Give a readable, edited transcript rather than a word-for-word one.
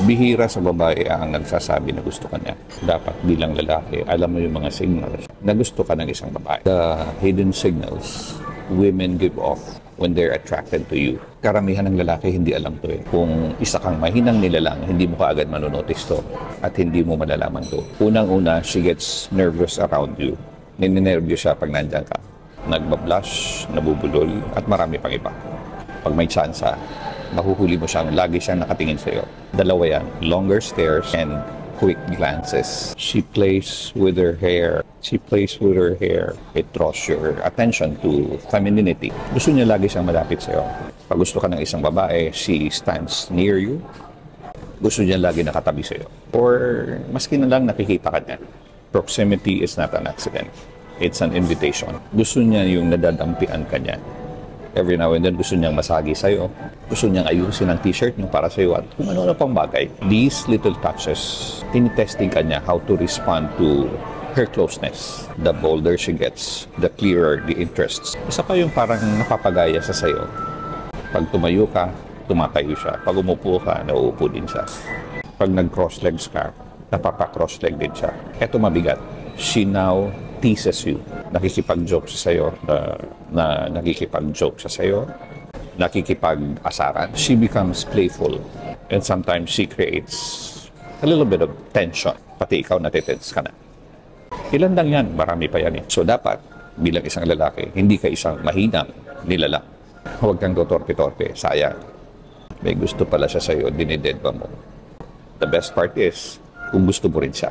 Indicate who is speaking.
Speaker 1: Bihira sa babae ang nagsasabi na gusto ka niya. Dapat bilang lalaki, alam mo yung mga signals na gusto ka ng isang babae. The hidden signals women give off when they're attracted to you. Karamihan ng lalaki hindi alam to eh. Kung isa kang mahinang nilalang, hindi mo kaagad manonotice to at hindi mo malalaman to. Unang-una, she gets nervous around you. Ninenervous siya pag nandyan ka. Nagbablush, nabubulol, at marami pang iba. Pag may tsansa, mahuhuli mo siyang lagi siyang nakatingin sa'yo. Dalawa yan, longer stares and quick glances. She plays with her hair. It draws your attention to femininity. Gusto niya lagi siyang malapit sa'yo. Pag gusto ka ng isang babae, she stands near you. Gusto niya lagi nakatabi sa'yo. Or maski na lang nakikita ka niya. Proximity is not an accident. It's an invitation. Gusto niya yung nadadampian ka niya. Every now and then, gusto niyang masagi sa'yo. Gusto niyang ayusin ang t-shirt niyo para sa'yo at kung ano pang bagay. These little touches, tinitesting ka niya how to respond to her closeness. The bolder she gets, the clearer the interests. Isa pa yung parang napapagaya sa sa'yo. Pag tumayo ka, tumatayo siya. Pag umupo ka, nauupo din siya. Pag nag-cross legs ka, napapa-cross leg din siya. Eto mabigat. She now teases you. Nakikipag-joke siya sa'yo, nakikipag-joke siya sa'yo, nakikipag-asaran. She becomes playful and sometimes she creates a little bit of tension. Pati ikaw natitense ka na. Ilan lang yan, marami pa yan eh. So dapat, bilang isang lalaki, hindi ka isang mahinang nilalang. Huwag kang totorpe-torpe, sayang. May gusto pala siya sa'yo, dinidedma mo. The best part is, kung gusto mo rin siya.